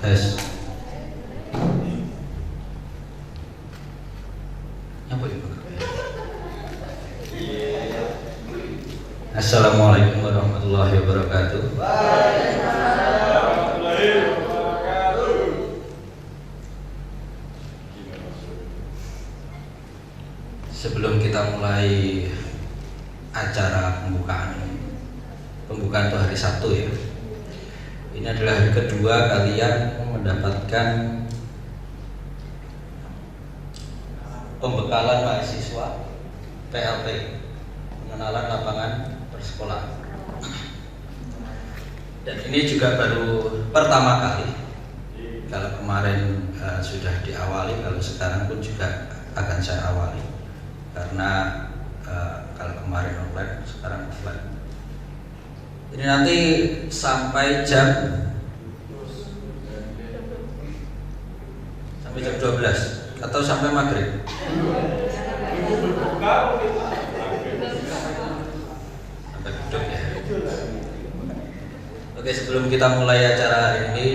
Tes. Apa itu? Assalamualaikum warahmatullahi wabarakatuh. Sebelum kita mulai acara pembukaan itu hari Sabtu ya. Ini adalah hari kedua kalian mendapatkan pembekalan mahasiswa PLP, pengenalan lapangan bersekolah. Dan ini juga baru pertama kali. Kalau kemarin sudah diawali, kalau sekarang pun juga akan saya awali. Karena kalau kemarin online, sekarang offline. Ini nanti sampai jam 12 atau sampai maghrib. Sampai beduk ya. Oke, sebelum kita mulai acara hari ini,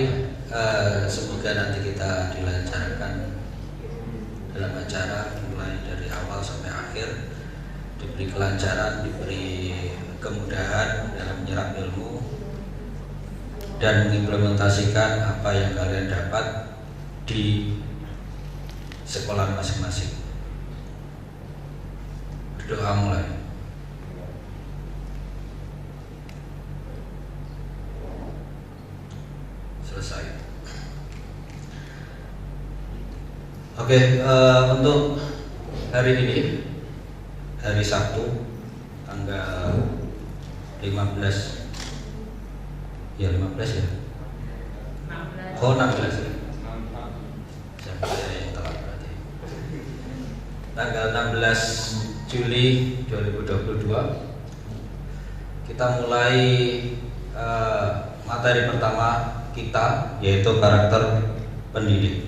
semoga nanti kita dilancarkan dalam acara mulai dari awal sampai akhir, diberi kelancaran, diberi kemudahan dalam menyerap ilmu dan mengimplementasikan apa yang kalian dapat di sekolah masing-masing. Berdoa mulai. Selesai. Oke, untuk hari ini, hari Sabtu, tanggal 15 ya 15 ya. 16. Oh 16 ya. Saya yang telat berarti. Tanggal 16 Juli 2022 kita mulai materi pertama kita, yaitu karakter pendidik.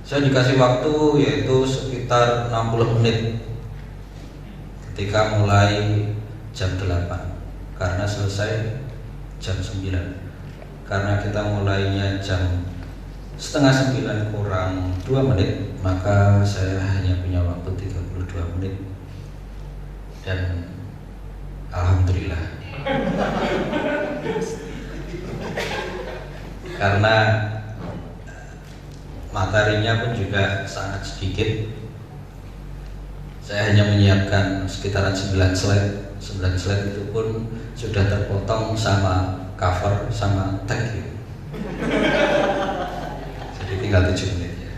Saya dikasih waktu yaitu sekitar 60 menit ketika mulai jam 8 karena selesai jam 9. Karena kita mulainya jam setengah 9 kurang 2 menit, maka saya hanya punya waktu 32 menit. Dan alhamdulillah karena materinya pun juga sangat sedikit. Saya hanya menyiapkan sekitaran 9 slide. 9 slide itu pun sudah terpotong sama cover sama tag gitu. Jadi tinggal 7 menit ya.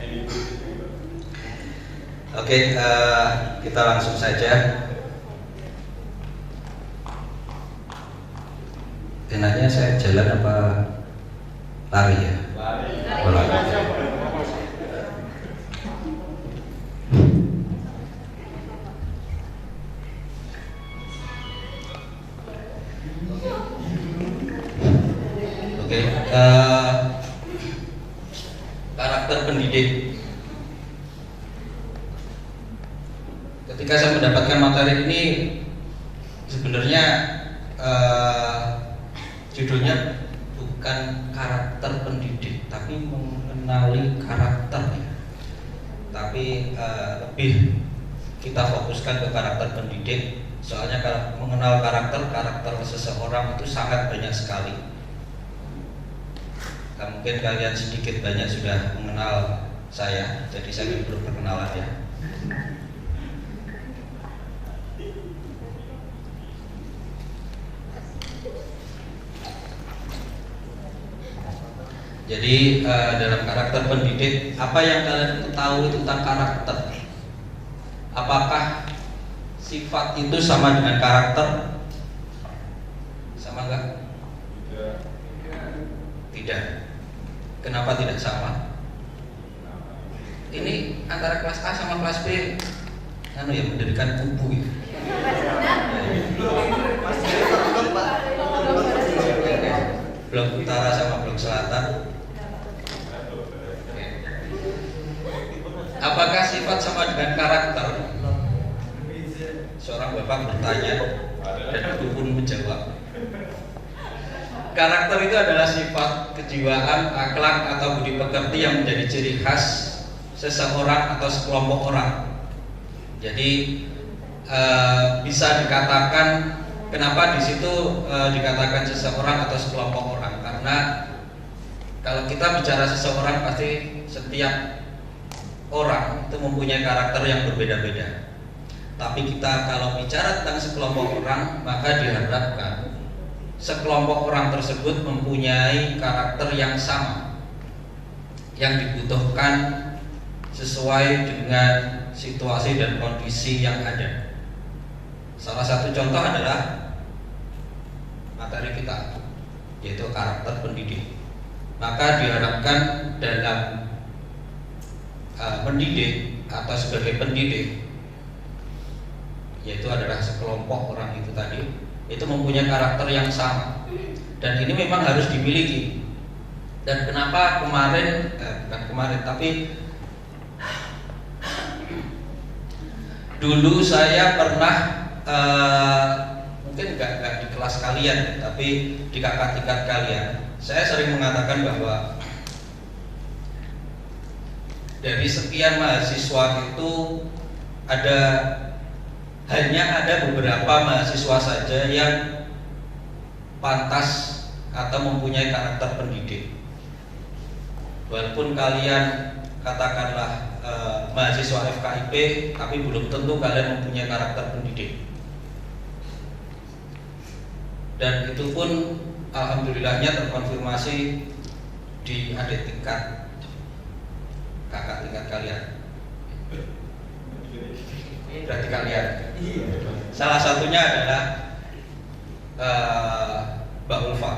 Oke, kita langsung saja. Enaknya saya jalan apa lari ya? Lari. Karakter pendidik. Ketika saya mendapatkan materi ini, sebenarnya judulnya bukan karakter pendidik, tapi mengenali karakternya. Tapi lebih kita fokuskan ke karakter pendidik, soalnya kalau mengenal karakter seseorang itu sangat banyak sekali. Mungkin kalian sedikit banyak sudah mengenal saya, jadi saya perlu perkenalan ya. Jadi dalam karakter pendidik, apa yang kalian ketahui tentang karakter? Apakah sifat itu sama dengan karakter? Sama enggak? Tidak. Kenapa tidak sama? Ini antara kelas A sama kelas B, ya mendirikan kubu ya. Blok utara sama blok selatan. Apakah sifat sama dengan karakter? Seorang bapak bertanya dan ibu pun menjawab. Karakter itu adalah sifat, kejiwaan, akhlak atau budi pekerti yang menjadi ciri khas seseorang atau sekelompok orang. Jadi bisa dikatakan, kenapa di situ dikatakan seseorang atau sekelompok orang? Karena kalau kita bicara seseorang, pasti setiap orang itu mempunyai karakter yang berbeda-beda. Tapi kita kalau bicara tentang sekelompok orang, maka diharapkan sekelompok orang tersebut mempunyai karakter yang sama, yang dibutuhkan sesuai dengan situasi dan kondisi yang ada. Salah satu contoh adalah materi kita, yaitu karakter pendidik. Maka diharapkan dalam mendidik atau sebagai pendidik, yaitu adalah sekelompok orang itu tadi, itu mempunyai karakter yang sama. Dan ini memang harus dimiliki. Dan kenapa bukan kemarin, tapi dulu saya pernah mungkin nggak di kelas kalian, tapi di kakak tingkat kalian, saya sering mengatakan bahwa dari sekian mahasiswa itu hanya ada beberapa mahasiswa saja yang pantas atau mempunyai karakter pendidik. Walaupun kalian katakanlah mahasiswa FKIP, tapi belum tentu kalian mempunyai karakter pendidik. Dan itu pun alhamdulillahnya terkonfirmasi di adik tingkat, kakak tingkat kalian. Ini berarti kalian. Salah satunya adalah Mbak Ulfa,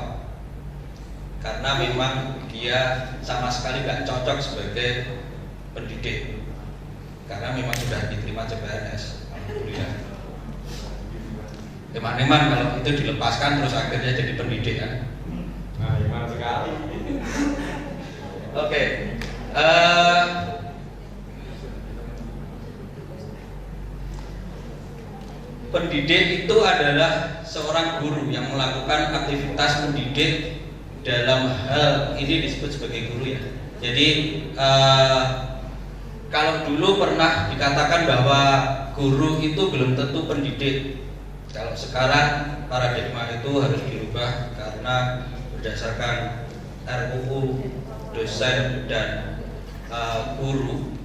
karena memang dia sama sekali nggak cocok sebagai pendidik, karena memang sudah diterima CPNS. Alhamdulillah. Teman-teman kalau itu dilepaskan terus akhirnya jadi pendidik kan? Nah, iman sekali. Oke. Pendidik itu adalah seorang guru yang melakukan aktivitas mendidik dalam hal ini disebut sebagai guru ya. Jadi kalau dulu pernah dikatakan bahwa guru itu belum tentu pendidik. Kalau sekarang paradigma itu harus dirubah karena berdasarkan RUU dosen dan guru,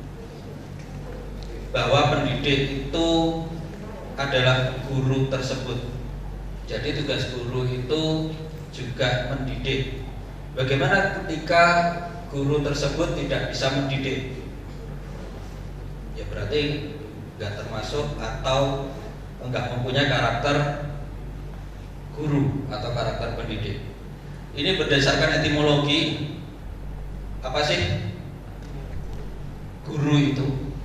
bahwa pendidik itu adalah guru tersebut. Jadi tugas guru itu juga mendidik. Bagaimana ketika guru tersebut tidak bisa mendidik? Ya berarti nggak termasuk atau nggak mempunyai karakter guru atau karakter pendidik. Ini berdasarkan etimologi. Apa sih guru itu?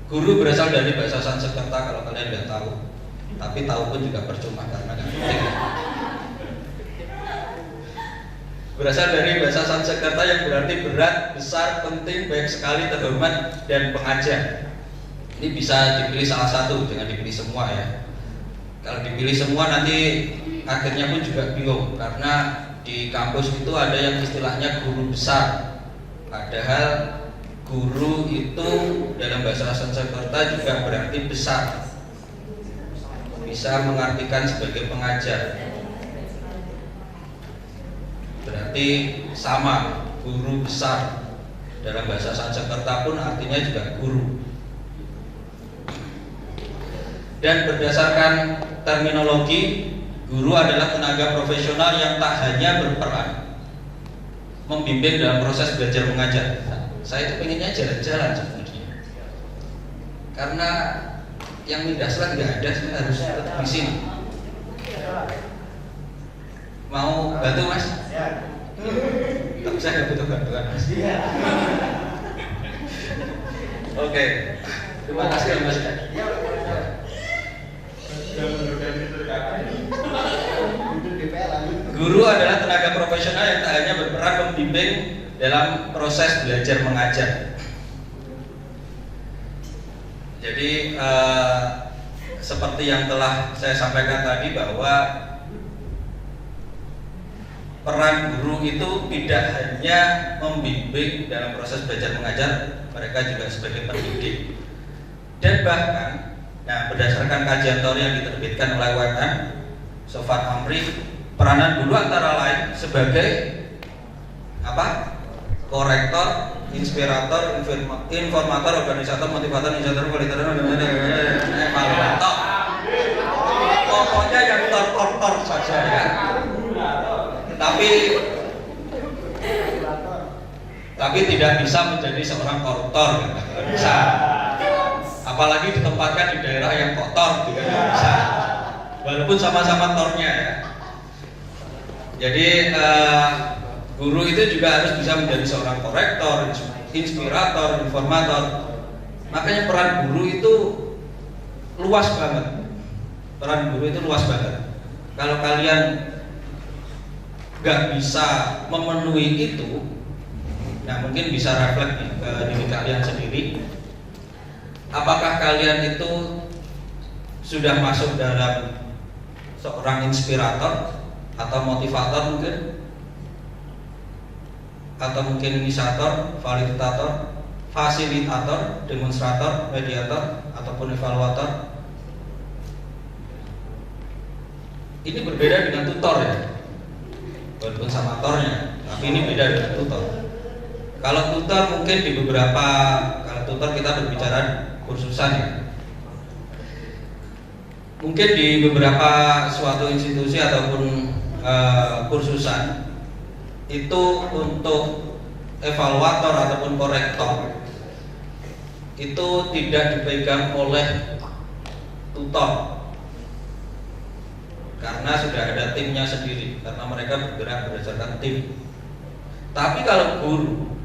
Guru berasal dari bahasa Sanskerta kalau kalian nggak tahu, tapi tahu pun juga percuma karena nggak penting. Berasal dari bahasa Sanskerta yang berarti berat, besar, penting, baik sekali, terhormat, dan pengajar. Ini bisa dipilih salah satu, jangan dipilih semua ya. Kalau dipilih semua nanti akhirnya pun juga bingung, karena di kampus itu ada yang istilahnya guru besar, padahal guru itu dalam bahasa Sanskerta juga berarti besar, bisa mengartikan sebagai pengajar. Berarti sama, guru besar dalam bahasa Sanskerta pun artinya juga guru. Dan berdasarkan terminologi, guru adalah tenaga profesional yang tak hanya berperan membimbing dalam proses belajar mengajar. Saya itu pengennya jalan-jalan sebenarnya, karena yang Mindaslan nggak ada, saya harus tetap di sini. Mau bantu mas? Tapi saya nggak butuh bantuan mas. Oke, terima kasih mas. Guru adalah tenaga profesional yang tak hanya berperan membimbing dalam proses belajar mengajar. Jadi seperti yang telah saya sampaikan tadi, bahwa peran guru itu tidak hanya membimbing dalam proses belajar mengajar, mereka juga sebagai pendidik. Dan bahkan, nah berdasarkan kajian teori yang diterbitkan oleh UMM, Sofan Amri, peranan guru antara lain sebagai apa? Korektor, inspirator, informator, organisator, motivator, inisiator, validator, evaluator. Pokoknya yang tor saja ya. Tapi tidak bisa menjadi seorang koruptor, tidak bisa. Apalagi ditempatkan di daerah yang kotor, juga tidak bisa. Walaupun sama-sama tornya ya. Jadi guru itu juga harus bisa menjadi seorang korektor, inspirator, informator. Makanya peran guru itu luas banget. Peran guru itu luas banget. Kalau kalian nggak bisa memenuhi itu, nah mungkin bisa refleks ke diri kalian sendiri. Apakah kalian itu sudah masuk dalam seorang inspirator atau motivator mungkin? Atau mungkin inisiator, validator, fasilitator, demonstrator, mediator, ataupun evaluator? Ini berbeda dengan tutor ya, walaupun sama tornya, tapi ini beda dengan tutor. Kalau tutor mungkin di beberapa, kalau tutor kita berbicara kursusan ya. Mungkin di beberapa suatu institusi ataupun kursusan itu untuk evaluator ataupun korektor itu tidak dipegang oleh tutor karena sudah ada timnya sendiri, karena mereka bergerak berdasarkan tim. Tapi kalau guru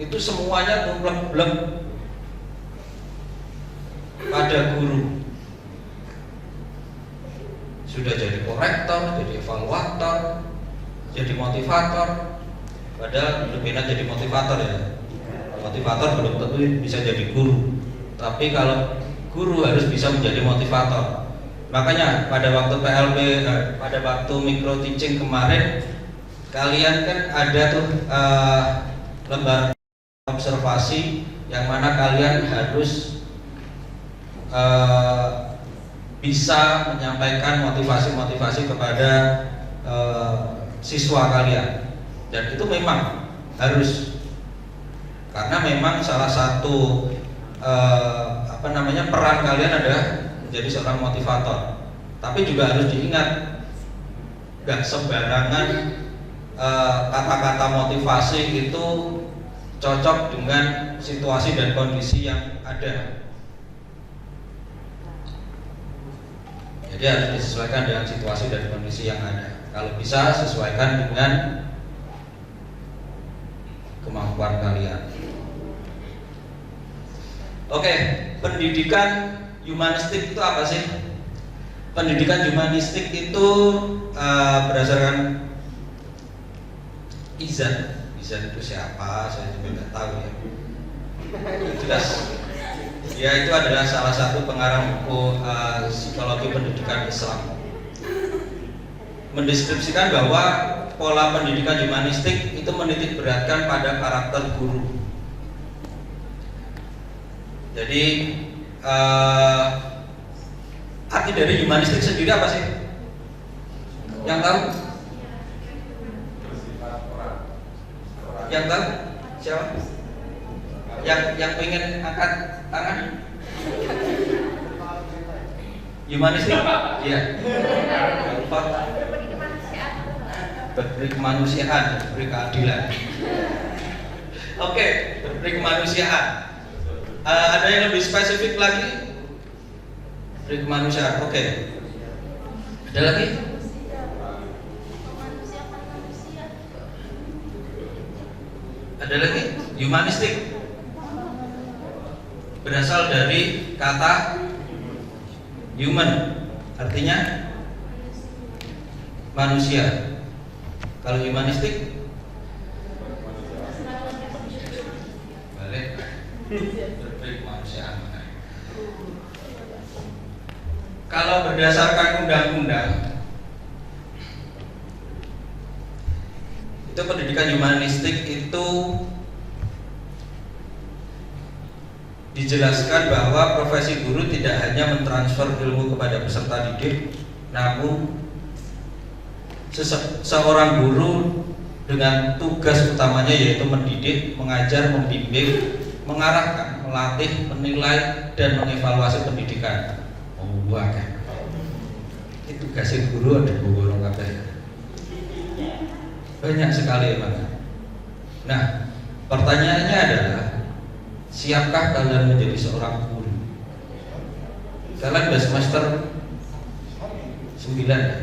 itu semuanya kumplek-blek pada guru. Sudah jadi korektor, jadi evaluator, jadi motivator. Padahal lebih enak jadi motivator ya. Motivator belum tentu bisa jadi guru. Tapi kalau guru harus bisa menjadi motivator. Makanya pada waktu PLB, pada waktu micro teaching kemarin, kalian kan ada tuh lembar observasi yang mana kalian harus bisa menyampaikan motivasi-motivasi kepada siswa kalian, dan itu memang harus, karena memang salah satu peran kalian adalah menjadi seorang motivator. Tapi juga harus diingat, gak sembarangan kata-kata motivasi itu cocok dengan situasi dan kondisi yang ada. Jadi harus disesuaikan dengan situasi dan kondisi yang ada. Kalau bisa sesuaikan dengan kemampuan kalian. Oke, pendidikan humanistik itu apa sih? Pendidikan humanistik itu berdasarkan Izan itu siapa? Saya juga nggak tahu ya. Jelas. Ya, itu adalah salah satu pengarang buku Psikologi Pendidikan Islam. Mendeskripsikan bahwa pola pendidikan humanistik itu menitik beratkan pada karakter guru. Jadi arti dari humanistik sendiri apa sih? Yang tahu? Yang tahu? Siapa? Yang pengen angkat tangan? Humanistik? Iya. Lupa. Berberi kemanusiaan, berberi keadilan. Oke, berberi kemanusiaan. Ada yang lebih spesifik lagi? Berberi kemanusiaan. Oke. Ada lagi? Ada lagi? Humanistik berasal dari kata human, artinya manusia. Kalau humanistik balik berberi kemanusiaan. Kalau berdasarkan undang-undang Itu pendidikan humanistik itu dijelaskan bahwa profesi guru tidak hanya mentransfer ilmu kepada peserta didik, namun seorang guru dengan tugas utamanya yaitu mendidik, mengajar, membimbing, mengarahkan, melatih, menilai, dan mengevaluasi pendidikan. Wah kan? Itu tugasnya guru ada borong kabeh. Banyak sekali emang. Nah, pertanyaannya adalah, siapkah kalian menjadi seorang guru? Kalian udah semester 9 ya?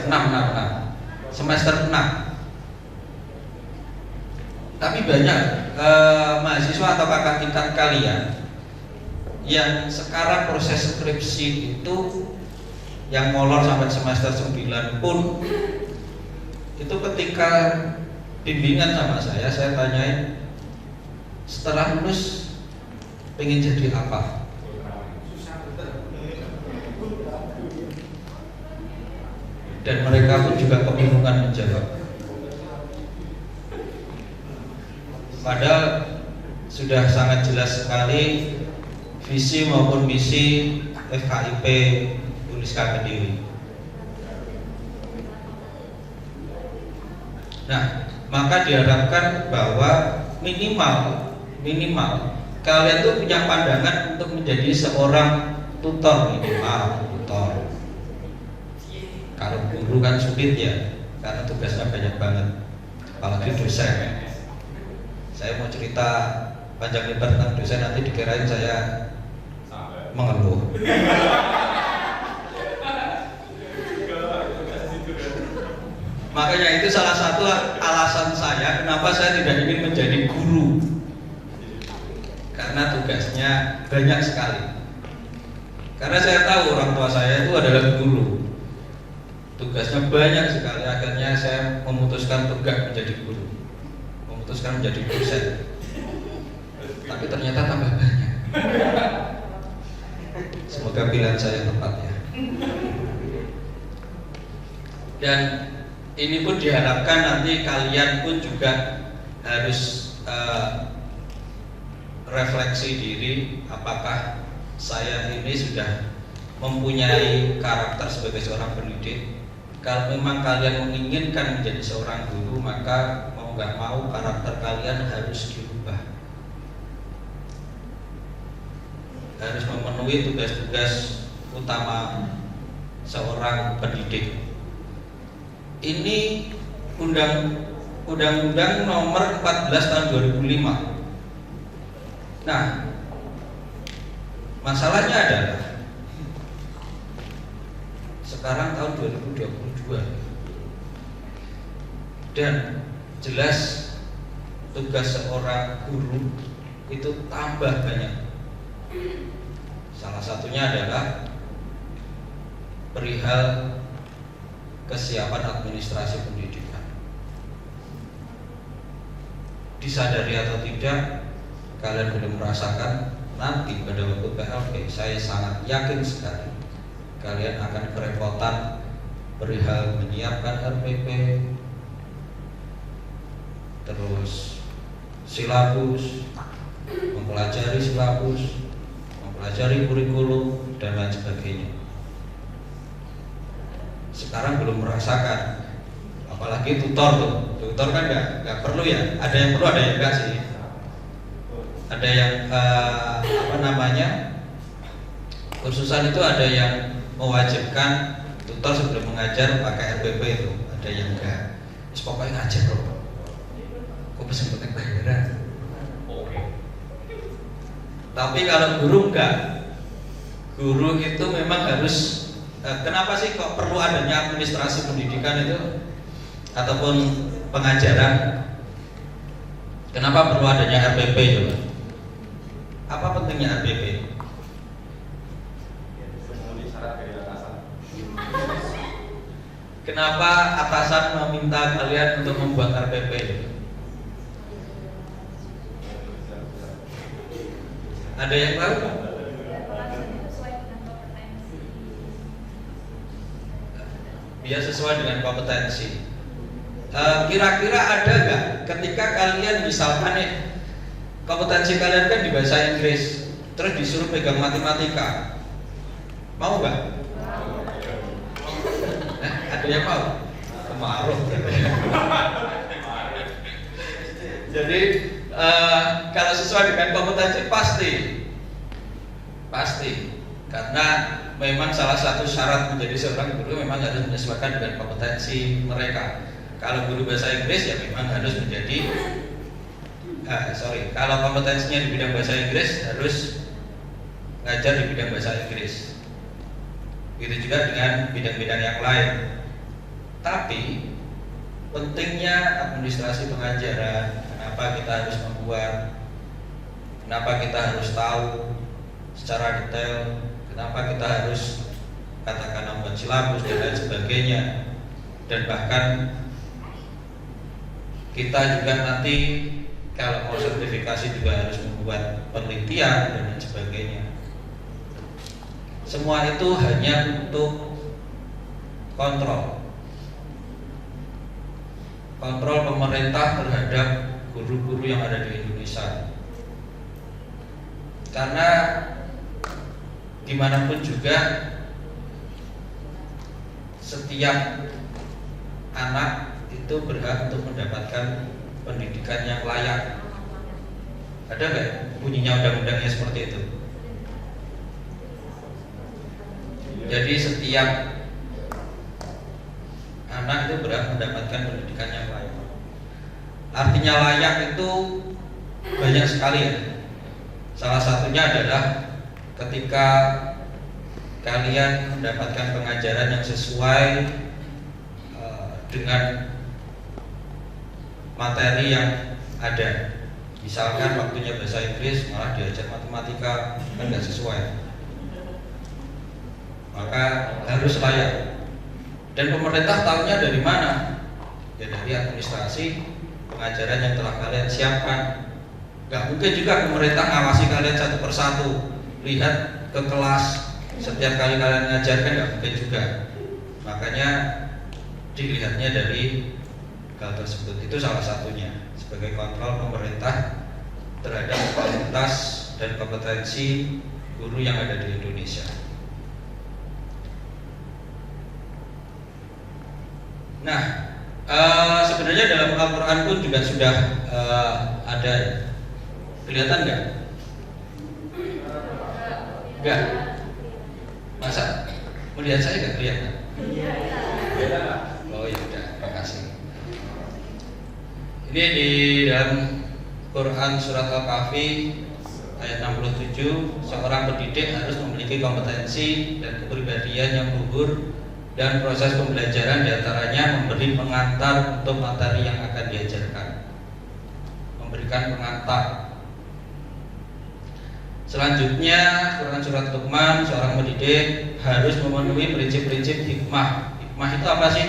6 semester 6. Tapi banyak mahasiswa atau kakak tingkat kalian yang sekarang proses skripsi itu yang molor sampai semester 9 pun itu ketika bimbingan sama saya tanyain, setelah lulus pengen jadi apa? Dan mereka pun juga kebingungan menjawab. Padahal sudah sangat jelas sekali visi maupun misi FKIP Uniska Kediri. Nah, maka diharapkan bahwa minimal kalian tuh punya pandangan untuk menjadi seorang tutor, minimal tutor. Kalau guru kan sulit ya, karena tugasnya banyak banget, apalagi dosen. Saya mau cerita panjang lebar tentang dosen, nanti dikirain saya mengeluh. Makanya itu salah satu alasan saya kenapa saya tidak ingin menjadi guru, karena tugasnya banyak sekali. Karena saya tahu orang tua saya itu adalah guru, tugasnya banyak sekali. Akhirnya saya memutuskan untuk gak menjadi guru, memutuskan menjadi dosen. Tapi ternyata tambah banyak. Semoga pilihan saya tepat ya. Dan ini pun diharapkan nanti kalian pun juga harus refleksi diri, apakah saya ini sudah mempunyai karakter sebagai seorang pendidik. Kalau memang kalian menginginkan menjadi seorang guru, maka mau nggak mau karakter kalian harus dirubah, harus memenuhi tugas-tugas utama seorang pendidik. Ini Undang-Undang Nomor 14 tahun 2005. Nah, masalahnya adalah sekarang tahun 2022 dan jelas tugas seorang guru itu tambah banyak. Salah satunya adalah perihal kesiapan administrasi pendidikan. Disadari atau tidak, kalian belum merasakan nanti pada waktu PLP, saya sangat yakin sekali kalian akan kerepotan perihal menyiapkan RPP, terus silabus, mempelajari silabus, mempelajari kurikulum dan lain sebagainya. Sekarang belum merasakan, apalagi tutor kan nggak perlu ya, ada yang perlu, ada yang enggak sih. Ada yang kursusan itu ada yang mewajibkan tutor sebelum mengajar pakai RPP itu, ada yang enggak. Terus pokoknya ngajar loh. Kok pesen penting bayaran? Oke. Tapi kalau guru enggak. Guru itu memang harus. Kenapa sih kok perlu adanya administrasi pendidikan itu ataupun pengajaran? Kenapa perlu adanya RPP coba? Apa pentingnya RPP? Kenapa atasan meminta kalian untuk membuat RPP? Ada yang tahu? Biar sesuai dengan kompetensi. Kira-kira ada nggak ketika kalian misalkan nih kompetensi kalian kan di bahasa Inggris, terus disuruh pegang matematika, mau nggak? Ada yang mau? Kemaruh. Jadi kalau sesuai dengan kompetensi pasti, karena memang salah satu syarat menjadi seorang guru memang harus menyesuaikan dengan kompetensi mereka. Kalau guru bahasa Inggris ya memang harus menjadi kalau kompetensinya di bidang bahasa Inggris harus ngajar di bidang bahasa Inggris. Begitu juga dengan bidang-bidang yang lain. Tapi pentingnya administrasi pengajaran, kenapa kita harus membuat, kenapa kita harus tahu secara detail, kenapa kita harus katakan membuat silabus dan lain sebagainya, dan bahkan kita juga nanti kalau mau sertifikasi juga harus membuat penelitian dan lain sebagainya. Semua itu hanya untuk kontrol pemerintah terhadap guru-guru yang ada di Indonesia. Karena dimanapun juga setiap anak itu berhak untuk mendapatkan pendidikan yang layak. Ada nggak bunyinya undang-undangnya seperti itu? Jadi setiap anak itu berhak mendapatkan pendidikan yang layak. Artinya layak itu banyak sekali ya. Salah satunya adalah ketika kalian mendapatkan pengajaran yang sesuai dengan materi yang ada. Misalkan waktunya bahasa Inggris malah diajar matematika, kan nggak sesuai. Maka harus layak. Dan pemerintah tahunya dari mana? Ya dari administrasi pengajaran yang telah kalian siapkan. Gak mungkin juga pemerintah ngawasi kalian satu persatu, lihat ke kelas setiap kali kalian mengajarkan, gak mungkin juga. Makanya dilihatnya dari hal tersebut. Itu salah satunya sebagai kontrol pemerintah terhadap kualitas dan kompetensi guru yang ada di Indonesia. Nah, sebenarnya dalam Al-Quran pun juga sudah ada. Kelihatan nggak? Nggak? Masa? Melihat saya nggak kelihatan? Oh ya udah, makasih. Ini di dalam Quran surat Al-Kahfi ayat 67, seorang pendidik harus memiliki kompetensi dan kepribadian yang luhur, dan proses pembelajaran diantaranya memberi pengantar untuk materi yang akan diajarkan. Memberikan pengantar. Selanjutnya, Quran surat Luqman, seorang pendidik harus memenuhi prinsip-prinsip hikmah. Hikmah itu apa sih?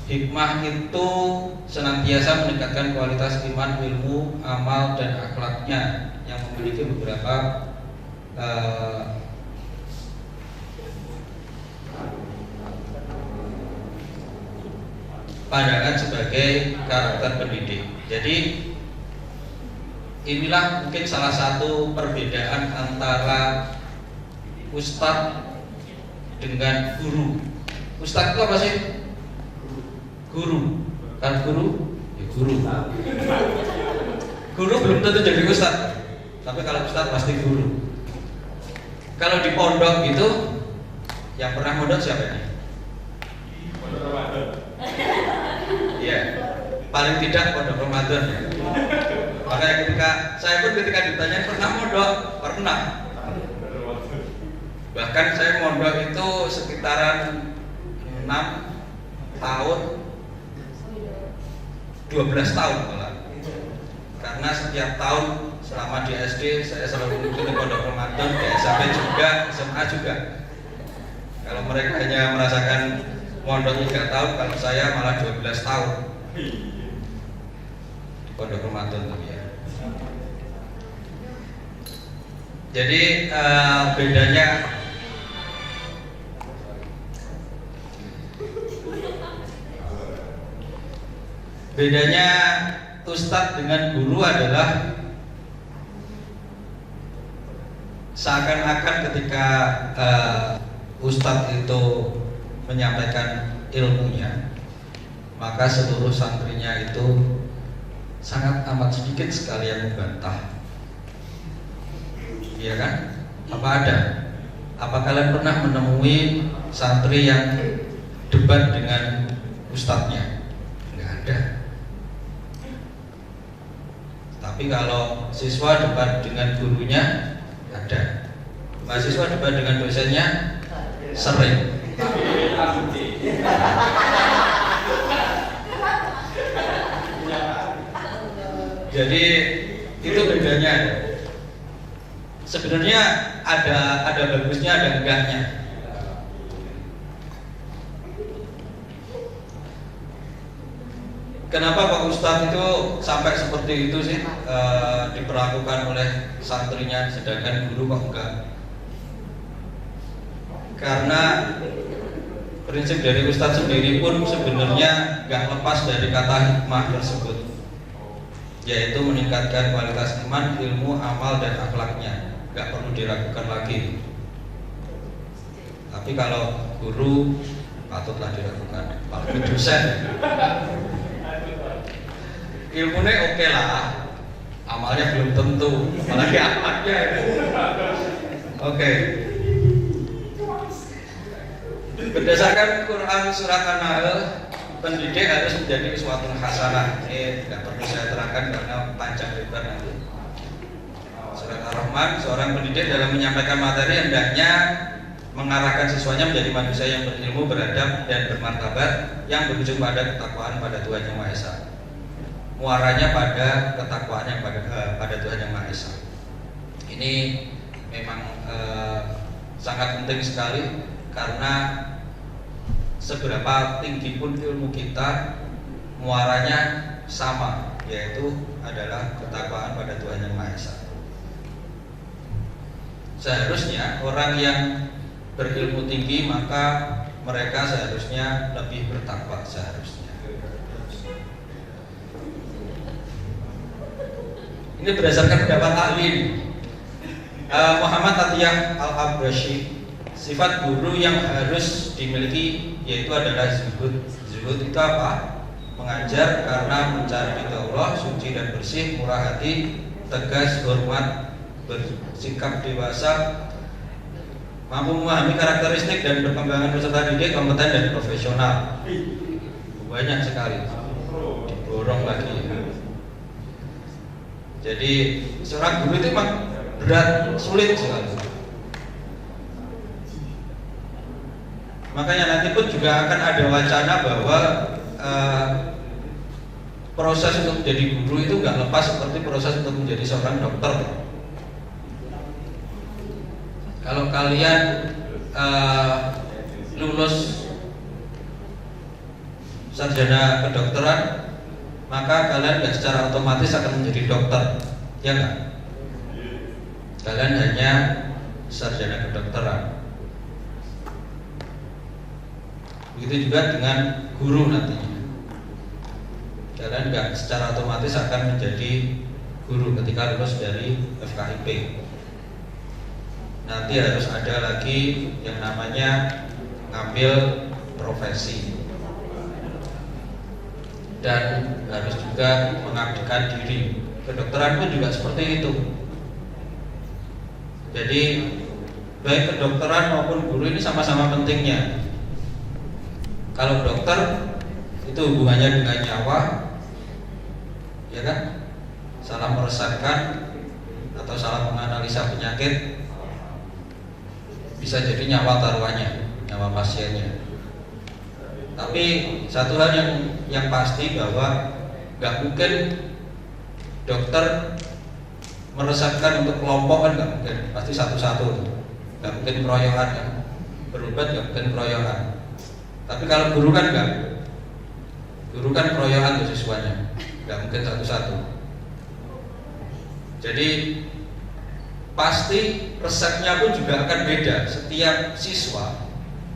Hikmah itu senantiasa meningkatkan kualitas iman, ilmu, amal, dan akhlaknya, yang memiliki beberapa pandangan sebagai karakter pendidik. Jadi inilah mungkin salah satu perbedaan antara ustadz dengan guru. Ustadz itu apa sih? Guru. Kan guru? Ya guru. Guru belum tentu jadi ustadz, tapi kalau ustadz pasti guru. Kalau di pondok gitu, yang pernah mondok siapa ini? Pondok Ramadan. Iya, paling tidak pondok Ramadan ya. Makanya saya pun ketika ditanya pernah mondok, pernah. Bahkan saya mondok itu sekitaran 6 tahun, 12 tahun malah. Karena setiap tahun selama di SD saya selalu mengikuti pondok Ramadan, di SMP juga, SMA juga. Kalau mereka hanya merasakan mondok 3 tahun, kalau saya malah 12 tahun di pondok Ramadan ya. Jadi bedanya Bedanya ustadz dengan guru adalah seakan-akan ketika ustadz itu menyampaikan ilmunya, maka seluruh santrinya itu sangat amat sedikit sekali yang membantah. Iya kan? Apa ada? Apa kalian pernah menemui santri yang debat dengan ustadznya? Nggak ada. Tapi kalau siswa debat dengan gurunya, ada. Mahasiswa debat dengan dosennya, sering. Jadi itu bedanya. Sebenarnya ada bagusnya, ada enggaknya. Kenapa Pak Ustadz itu sampai seperti itu sih diperlakukan oleh santrinya, sedangkan guru kok enggak? Karena prinsip dari Ustadz sendiri pun sebenarnya enggak lepas dari kata hikmah tersebut, yaitu meningkatkan kualitas iman, ilmu, amal, dan akhlaknya. Enggak perlu diragukan lagi. Tapi kalau guru patutlah diragukan, apalagi dosen. Ilmunya oke lah, amalnya belum tentu, apalagi akhlaknya. Oke. Berdasarkan Quran surat An-Nahl, pendidik harus menjadi suatu hasanah. Ini tidak perlu saya terangkan karena panjang lebar nanti. Surat Ar-Rahman, seorang pendidik dalam menyampaikan materi hendaknya mengarahkan siswanya menjadi manusia yang berilmu, beradab, dan bermartabat, yang berujung pada ketakwaan pada Tuhan Yang Maha Esa. Muaranya pada ketakwaan yang pada Tuhan Yang Maha Esa. Ini memang sangat penting sekali, karena seberapa tinggi pun ilmu kita, muaranya sama, yaitu adalah ketakwaan pada Tuhan Yang Maha Esa. Seharusnya orang yang berilmu tinggi, maka mereka seharusnya lebih bertakwa seharusnya. Ini berdasarkan pendapat ahli Muhammad Atiyah Al-Abrashi. Sifat guru yang harus dimiliki yaitu adalah zuhud. Zuhud itu apa? Mengajar karena mencari ridha Allah, suci dan bersih, murah hati, tegas, hormat, bersikap dewasa, mampu memahami karakteristik dan perkembangan peserta didik, kompeten dan profesional. Banyak sekali, diborong lagi. Jadi seorang guru itu memang berat, sulit sekali. Makanya nanti pun juga akan ada wacana bahwa proses untuk menjadi guru itu nggak lepas seperti proses untuk menjadi seorang dokter. Kalau kalian lulus sarjana kedokteran, maka kalian nggak secara otomatis akan menjadi dokter, ya nggak? Kalian hanya sarjana kedokteran. Begitu juga dengan guru nantinya. Kalian nggak secara otomatis akan menjadi guru ketika lulus dari FKIP. Nanti harus ada lagi yang namanya ngambil profesi, dan harus juga mengabdikan diri. Kedokteran pun juga seperti itu. Jadi baik kedokteran maupun guru ini sama-sama pentingnya. Kalau dokter itu hubungannya dengan nyawa, ya kan? Salah meresahkan atau salah menganalisa penyakit, bisa jadi nyawa taruhannya, nyawa pasiennya. Tapi satu hal yang pasti bahwa nggak mungkin dokter meresepkan untuk kelompok, kan nggak mungkin, pasti satu-satu, nggak mungkin keroyokan kan, berobat nggak mungkin keroyokan. Tapi kalau guru kan nggak, guru kan keroyokan tuh siswanya, nggak mungkin satu-satu. Jadi pasti resepnya pun juga akan beda. Setiap siswa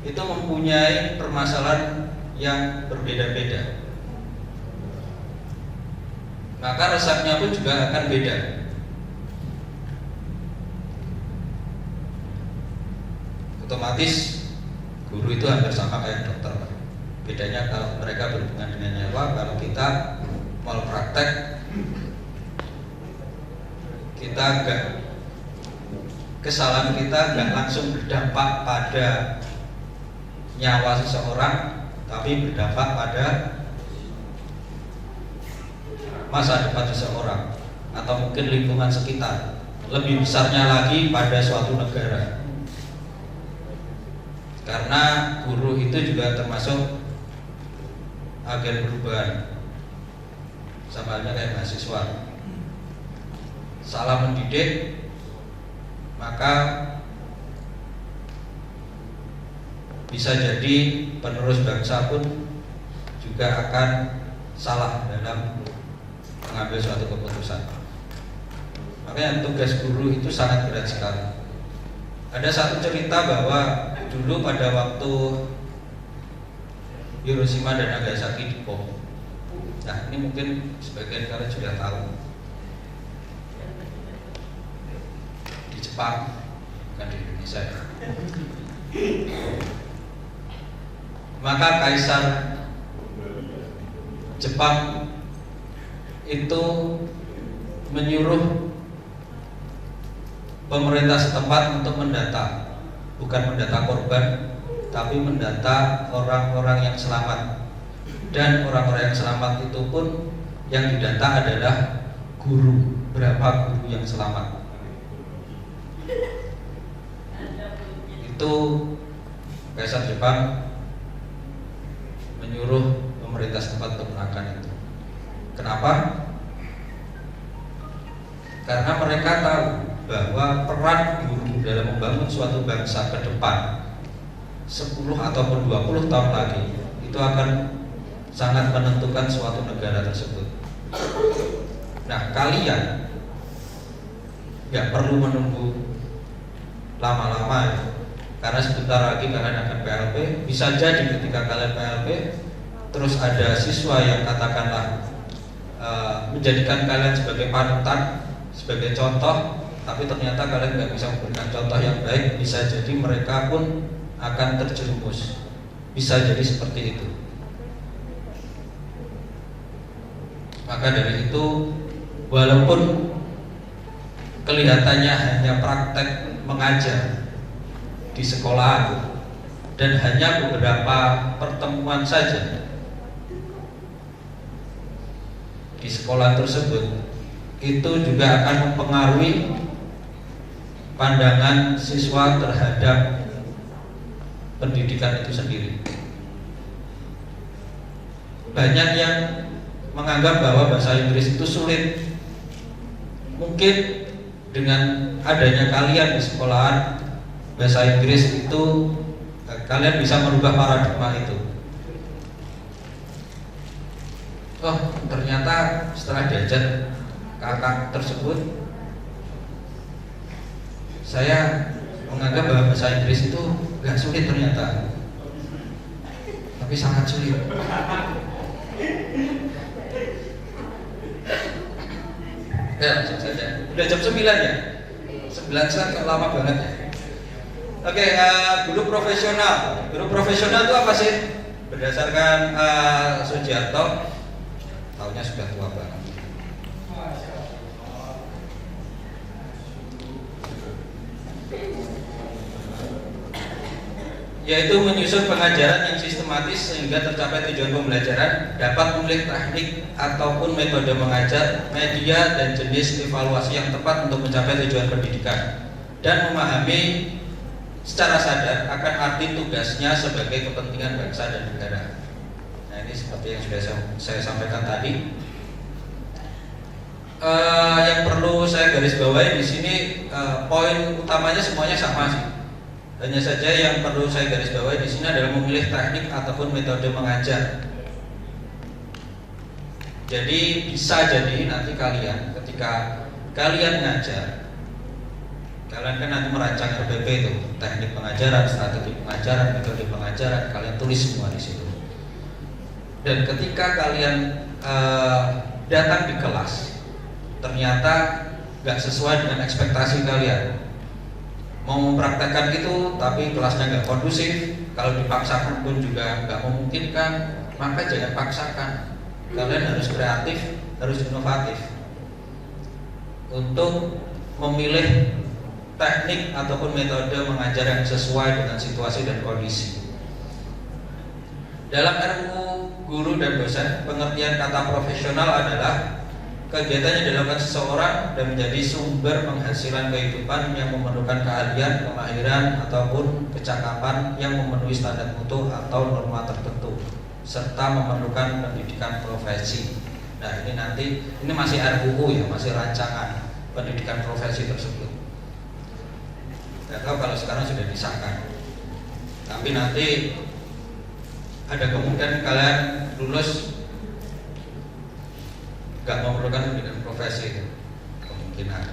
itu mempunyai permasalahan yang berbeda-beda. maka resepnya pun juga akan beda. Otomatis guru itu hampir sama kayak dokter. Bedanya kalau mereka berhubungan dengan nyawa, kalau kita malpraktek, kita kesalahan kita nggak langsung berdampak pada nyawa seseorang, tapi berdampak pada masa depan seseorang atau mungkin lingkungan sekitar. Lebih besarnya lagi pada suatu negara. Karena guru itu juga termasuk agen perubahan, sama halnya kayak mahasiswa. Salah mendidik, maka bisa jadi penerus bangsa pun juga akan salah dalam mengambil suatu keputusan. Makanya tugas guru itu sangat berat sekali. Ada satu cerita bahwa dulu pada waktu Hiroshima dan Nagasaki dibom. Nah, ini mungkin sebagian kalian sudah tahu. Di Jepang, bukan di Indonesia. Maka Kaisar Jepang itu menyuruh pemerintah setempat untuk mendata, bukan mendata korban, tapi mendata orang-orang yang selamat. Dan orang-orang yang selamat itu pun yang didata adalah guru, berapa guru yang selamat. Itu Kaisar Jepang menyuruh pemerintah setempat untuk melakukan itu. Kenapa? Karena mereka tahu bahwa peran guru dalam membangun suatu bangsa ke depan 10 ataupun 20 tahun lagi itu akan sangat menentukan suatu negara tersebut. Nah, kalian nggak perlu menunggu lama-lama ya. Karena sebentar lagi kalian akan PLP. Bisa jadi ketika kalian PLP, terus ada siswa yang katakanlah menjadikan kalian sebagai panutan, sebagai contoh, tapi ternyata kalian nggak bisa memberikan contoh yang baik. Bisa jadi mereka pun akan terjerumus. Bisa jadi seperti itu. Maka dari itu, walaupun kelihatannya hanya praktek mengajar di sekolah dan hanya beberapa pertemuan saja di sekolah tersebut, itu juga akan mempengaruhi pandangan siswa terhadap pendidikan itu sendiri. Banyak yang menganggap bahwa bahasa Inggris itu sulit. Mungkin dengan adanya kalian di sekolahan bahasa Inggris itu, kalian bisa merubah paradigma itu. Oh, ternyata setelah diajar kakak tersebut, saya menganggap bahwa bahasa Inggris itu gak sulit ternyata, tapi sangat sulit. Ya, langsung saja. Udah jam 9 ya? 9 saat lama banget ya. Oke, guru profesional. Guru profesional itu apa sih? Berdasarkan Sujiarto, tahunnya sudah tua banget. Yaitu menyusun pengajaran yang sistematis sehingga tercapai tujuan pembelajaran, dapat memilih teknik ataupun metode mengajar, media dan jenis evaluasi yang tepat untuk mencapai tujuan pendidikan, dan memahami secara sadar akan arti tugasnya sebagai kepentingan bangsa dan negara. Nah, ini seperti yang sudah saya sampaikan tadi. Yang perlu saya garis bawahi di sini, poin utamanya semuanya sama sih. Hanya saja yang perlu saya garis bawahi di sini adalah memilih teknik ataupun metode mengajar. Jadi bisa jadi nanti kalian ketika kalian ngajar, kalian kan nanti merancang RPP itu, teknik pengajaran, strategi pengajaran, metode pengajaran, kalian tulis semua di situ. Dan ketika kalian datang di kelas ternyata nggak sesuai dengan ekspektasi kalian, mau mempraktekkan itu tapi kelasnya nggak kondusif, kalau dipaksakan pun juga nggak memungkinkan, maka jangan paksakan. Kalian harus kreatif, harus inovatif untuk memilih teknik ataupun metode mengajar yang sesuai dengan situasi dan kondisi. Dalam RUU Guru dan Dosen, pengertian kata profesional adalah kegiatan yang dilakukan seseorang dan menjadi sumber penghasilan kehidupan yang memerlukan keahlian, kemahiran, ataupun kecakapan yang memenuhi standar mutu atau norma tertentu, serta memerlukan pendidikan profesi. Nah, ini nanti, ini masih RUU ya, masih rancangan pendidikan profesi tersebut. Tidak tahu kalau sekarang sudah disahkan, tapi nanti ada kemungkinan kalian lulus gak memerlukan pendidikan profesi itu, kemungkinan.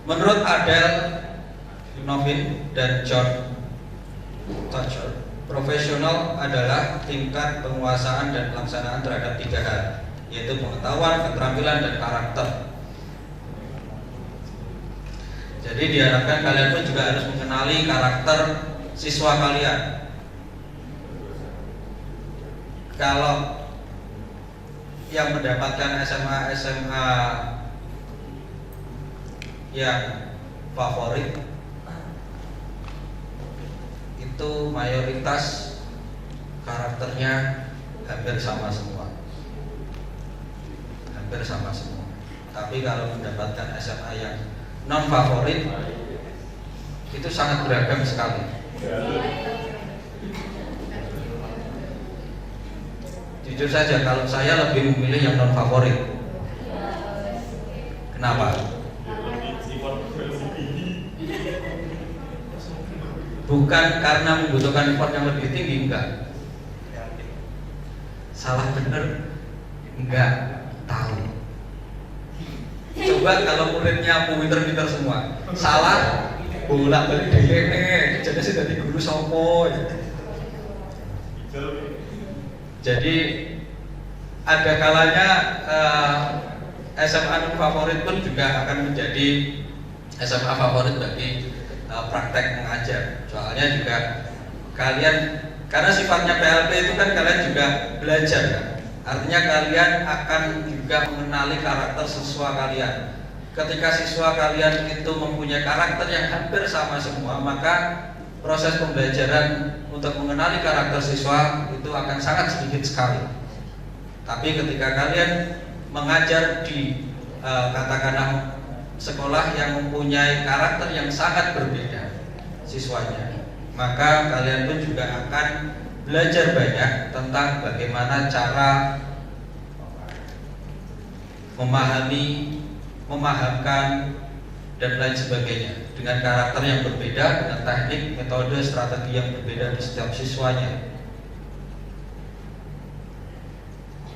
Menurut Adele Novin dan John Tucker, profesional adalah tingkat penguasaan dan pelaksanaan terhadap 3 hal, yaitu pengetahuan, keterampilan, dan karakter. Jadi diharapkan kalian pun juga harus mengenali karakter siswa kalian. Kalau yang mendapatkan SMA yang favorit itu mayoritas karakternya hampir sama semua. Tapi kalau mendapatkan SMA yang non favorit itu sangat beragam sekali. Jujur saja, kalau saya lebih memilih yang non favorit. Kenapa? Bukan karena membutuhkan effort yang lebih tinggi, enggak. Salah bener, enggak tahu. Coba kalau muridnya pinter-pinter semua, salah bolak-balik dhewe, jadi sih dari guru sopo. Jadi ada kalanya SMA favorit pun juga akan menjadi SMA favorit bagi praktek mengajar. Soalnya juga kalian, karena sifatnya PLP itu kan kalian juga belajar kan? Artinya kalian akan juga mengenali karakter siswa kalian. Ketika siswa kalian itu mempunyai karakter yang hampir sama semua, maka proses pembelajaran untuk mengenali karakter siswa itu akan sangat sedikit sekali. Tapi ketika kalian mengajar di katakanlah sekolah yang mempunyai karakter yang sangat berbeda siswanya, maka kalian pun juga akan belajar banyak tentang bagaimana cara memahami, memahamkan, dan lain sebagainya dengan karakter yang berbeda, dengan teknik, metode, strategi yang berbeda di setiap siswanya.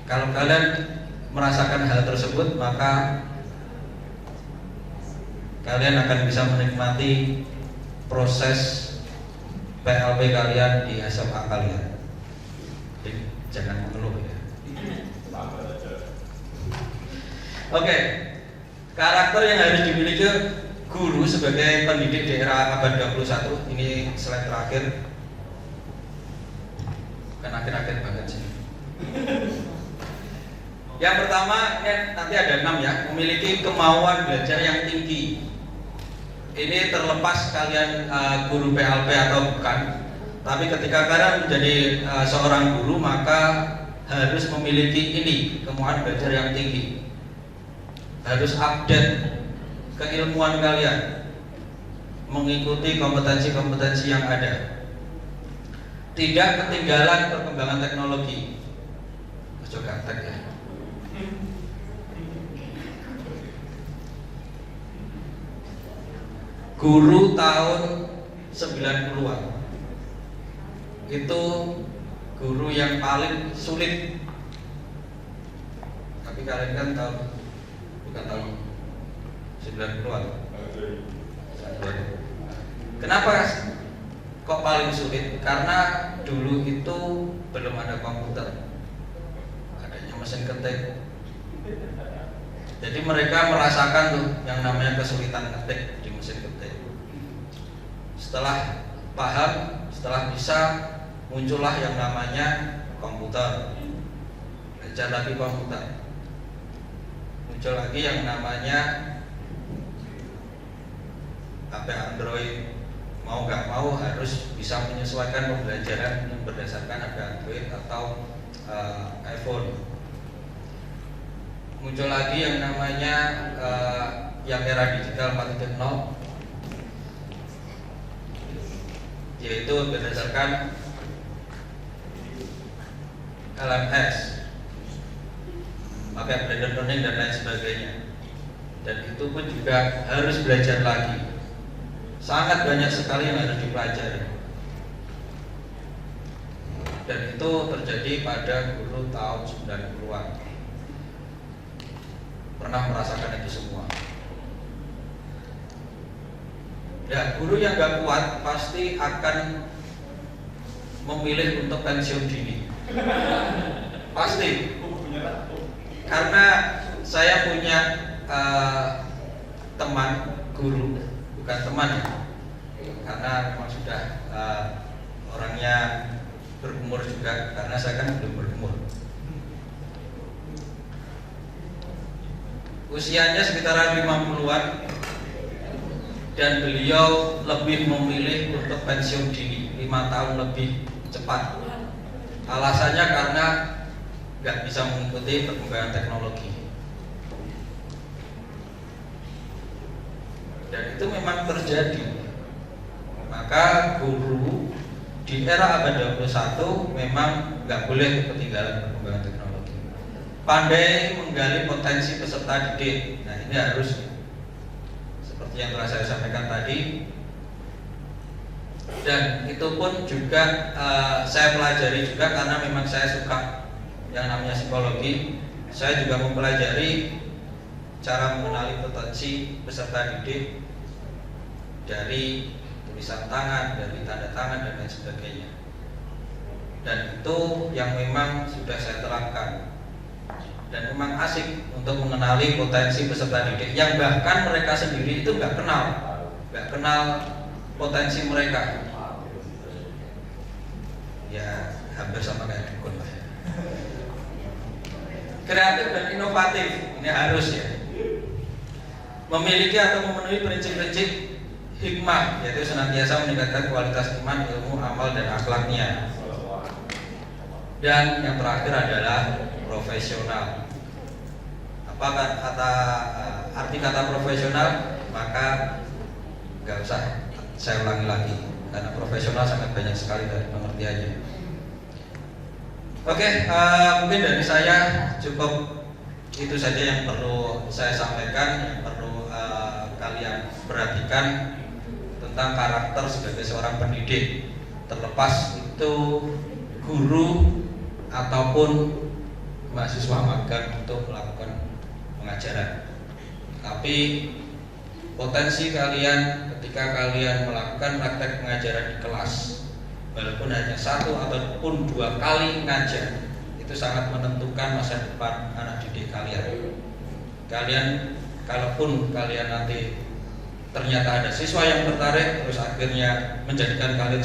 Kalau kalian merasakan hal tersebut, maka kalian akan bisa menikmati proses PLP kalian di SMA kalian. Jadi jangan mengeluh ya. Oke. Karakter yang harus dimiliki guru sebagai pendidik di era abad 21. Ini slide terakhir. Kan akhir-akhir banget sih. Yang pertama, ini nanti ada 6 ya. Memiliki kemauan belajar yang tinggi. Ini terlepas kalian guru PLP atau bukan. Tapi ketika kalian menjadi seorang guru, maka harus memiliki ini, kemauan belajar yang tinggi. Harus update keilmuan kalian, mengikuti kompetensi-kompetensi yang ada, tidak ketinggalan perkembangan teknologi. Coba gaptek ya. Guru tahun 90-an itu guru yang paling sulit. Tapi kalian kan tahu, bukan tahun 90-an. Kenapa kok paling sulit? Karena dulu itu belum ada komputer, adanya mesin ketik, Jadi mereka merasakan tuh yang namanya kesulitan ngetik di mesin ketik. Setelah paham, setelah bisa, muncullah yang namanya komputer. Belajar lagi komputer. Muncul lagi yang namanya HP Android. Mau nggak mau harus bisa menyesuaikan pembelajaran yang berdasarkan HP Android atau iPhone. Muncul lagi yang namanya yang era digital 4.0, yaitu berdasarkan LMS, pakai blended learning dan lain sebagainya. Dan itu pun juga harus belajar lagi. Sangat banyak sekali yang harus dipelajari. Dan itu terjadi pada guru tahun 90-an. Pernah merasakan itu semua. Ya, guru yang gak kuat pasti akan memilih untuk pensiun dini. Pasti. Karena saya punya teman guru, bukan teman ya, karena memang sudah orangnya berumur juga, karena saya kan belum berumur. Usianya sekitaran 50-an, dan beliau lebih memilih untuk pensiun dini 5 tahun lebih cepat. Alasannya karena nggak bisa mengikuti perkembangan teknologi. Dan itu memang terjadi. Maka guru di era abad 21 memang nggak boleh ketinggalan perkembangan teknologi. Pandai menggali potensi peserta didik. Nah, ini harus, seperti yang telah saya sampaikan tadi. Dan itu pun juga saya pelajari juga karena memang saya suka yang namanya psikologi. Saya juga mempelajari cara mengenali potensi peserta didik dari tulisan tangan, dari tanda tangan dan lain sebagainya. Dan itu yang memang sudah saya terapkan. Dan memang asik untuk mengenali potensi peserta didik yang bahkan mereka sendiri itu nggak kenal potensi mereka. Ya hampir sama kayak dukun lah. Kreatif dan inovatif ini harus ya. Memiliki atau memenuhi prinsip-prinsip hikmah, yaitu senantiasa meningkatkan kualitas iman, ilmu, amal dan akhlaknya. Dan yang terakhir adalah profesional. Apa arti kata profesional? Maka nggak usah saya ulangi lagi, karena profesional sangat banyak sekali dari pengertiannya. Oke, mungkin dari saya cukup itu saja yang perlu saya sampaikan, yang perlu kalian perhatikan tentang karakter sebagai seorang pendidik, terlepas itu guru ataupun mahasiswa magang untuk melakukan pengajaran. Tapi potensi kalian ketika kalian melakukan praktek pengajaran di kelas, walaupun hanya 1 ataupun 2 kali ngajar, itu sangat menentukan masa depan anak didik kalian. Kalian, kalaupun kalian nanti ternyata ada siswa yang tertarik, terus akhirnya menjadikan kalian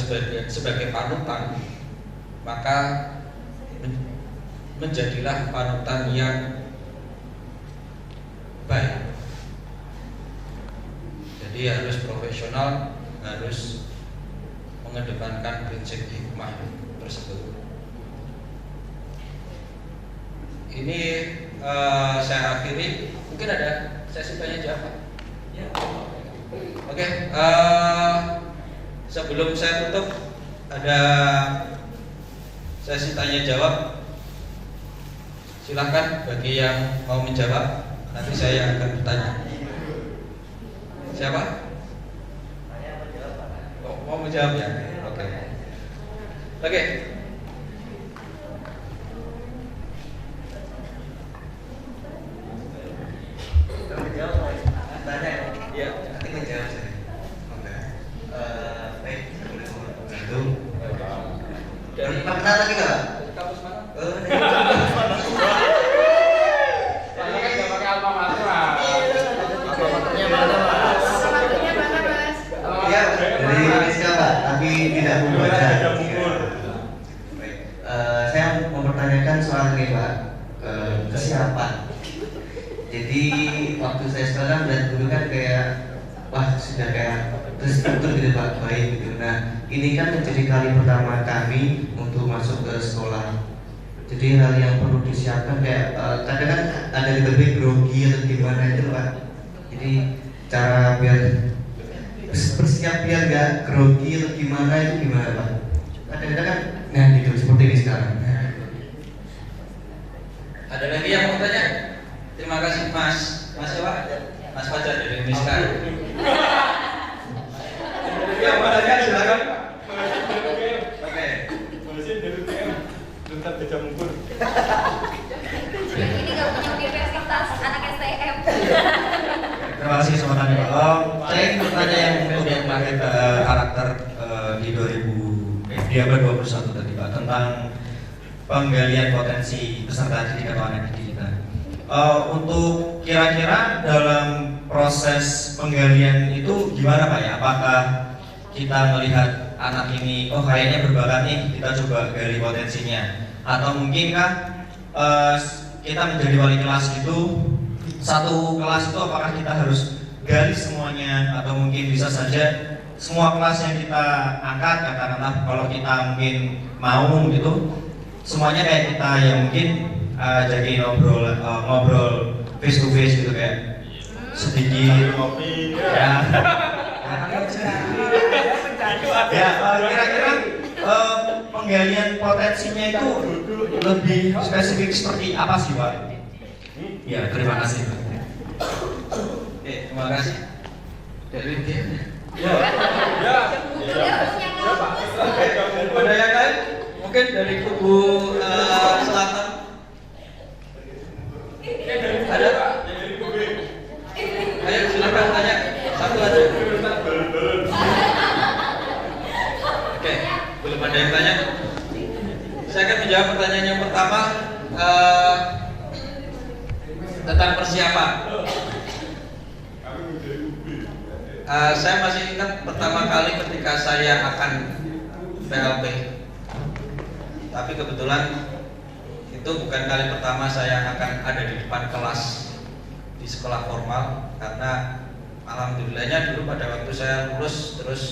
sebagai panutan, maka menjadilah panutan yang baik. Jadi harus profesional, harus mengedepankan prinsip hikmah tersebut. Ini saya akhiri. Mungkin ada sesi tanya jawab. Ya. Oke. Sebelum saya tutup, ada sesi tanya jawab. Silakan bagi yang mau menjawab. Nanti saya akan bertanya. Siapa? Oh, mau menjawab ya? Oke. Oke. Iya, nanti menjawab saya. Oke. Baik, boleh bantu. Dari Kenal lagi nggak? kampus mana? Kampus mana? Satunya mana Mas? Iya, dari Indonesia Pak, tapi tidak membaca. Saya mempertanyakan soal ini Pak, kesiapan. Jadi waktu saya sekolah dan dulu kan kayak wah sudah kayak terstruktur gitu Pak, baik gitu. Nah ini kan menjadi kali pertama kami untuk masuk ke sekolah. Jadi hal yang perlu disiapkan kayak kadang kan ada lebih grogi atau gimana itu Pak. Jadi cara biar bersiap biar nggak grogi atau gimana itu gimana Pak? Kadang-kadang kan nah gitu seperti ini sekarang. Ada lagi yang mau tanya? Terima kasih Mas. Mas siapa? Mas Fajar dari Miska. Yang mau tanya silakan. Oke. Polisi dari UGM bentar baca mungkur. Ini nggak punya universitas, anak STM. Terima kasih semuanya Pak. Saya ingin bertanya yang untuk pakai karakter di 2000 di abad 21 tadi Pak tentang penggalian potensi peserta didik atau anak didik kita. Untuk kira-kira dalam proses penggalian itu gimana Pak ya? Apakah kita melihat anak ini, oh kayaknya berbakat nih, kita coba gali potensinya, atau mungkinkah kita menjadi wali kelas itu satu kelas itu apakah kita harus gali semuanya atau mungkin bisa saja semua kelas yang kita angkat katakanlah kalau kita mungkin mau gitu semuanya kayak kita yang mungkin jadi ngobrol face to face gitu kayak sedikit Kopi. ya ya kira-kira penggalian potensinya itu lebih spesifik seperti apa sih Pak? Ya terima kasih Pak. Oke, terima kasih. Dari dia. Ya. Ya. Ada yang lain? Mungkin dari kubu selatan. Ada? Ayo silakan tanya. Satu aja. Oke, belum ada yang tanya. Saya akan menjawab pertanyaan yang pertama tentang persiapan. Saya masih ingat pertama kali ketika saya akan PLP. Tapi kebetulan itu bukan kali pertama saya akan ada di depan kelas di sekolah formal, karena alhamdulillahnya dulu pada waktu saya lulus terus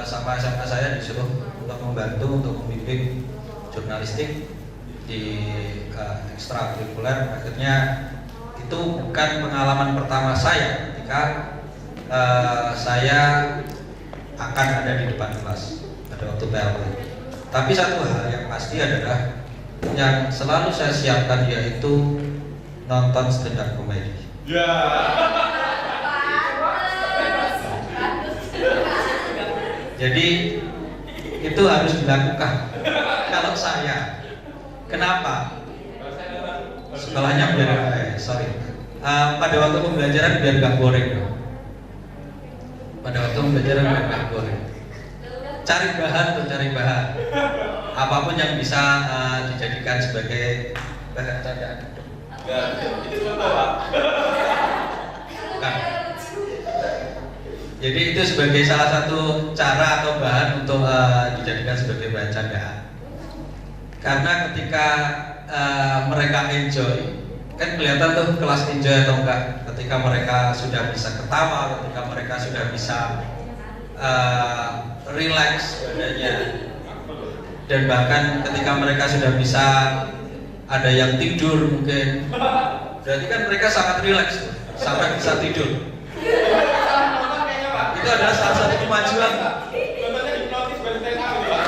sama SMA saya disuruh untuk membantu untuk membimbing jurnalistik di ekstrakurikuler. Akhirnya itu bukan pengalaman pertama saya ketika saya akan ada di depan kelas pada waktu PLP. Tapi satu hal yang pasti adalah yang selalu saya siapkan yaitu nonton stand up comedy. Ya. Jadi itu harus dilakukan. Kalau saya, kenapa? Sekolahnya biar pada waktu pembelajaran biar gak boring. Pada waktu pembelajaran biar gak boring. Cari bahan. Apapun yang bisa dijadikan sebagai bahan candaan. Ya, itu contoh Pak. Bukan. Jadi itu sebagai salah satu cara atau bahan untuk dijadikan sebagai bahan candaan. Karena ketika mereka enjoy, kan kelihatan tuh kelas enjoy atau enggak. Ketika mereka sudah bisa ketawa, ketika mereka sudah bisa relax badannya, dan bahkan ketika mereka sudah bisa ada yang tidur mungkin, berarti kan mereka sangat relax tuh, sampai bisa tidur. Itu adalah salah satu kemajuan. Contohnya hipnotis baru saya tahu Pak.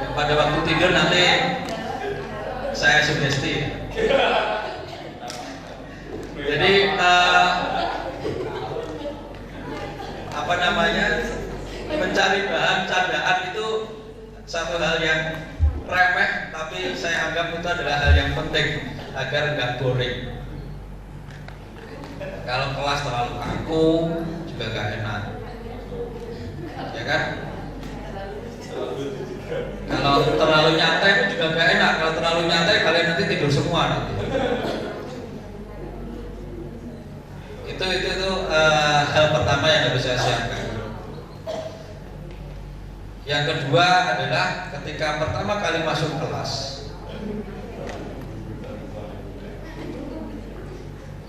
Yang pada waktu tidur nanti saya sugesti. Jadi apa namanya, mencari bahan candaan itu satu hal yang remeh, tapi saya anggap itu adalah hal yang penting agar nggak boring. Kalau kelas terlalu kaku juga nggak enak, ya kan? Kalau terlalu nyantai juga nggak enak. Kalau terlalu nyantai kalian nanti tidur semua. nanti. Itu hal pertama yang harus saya siapkan. Yang kedua adalah ketika pertama kali masuk kelas,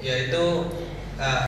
yaitu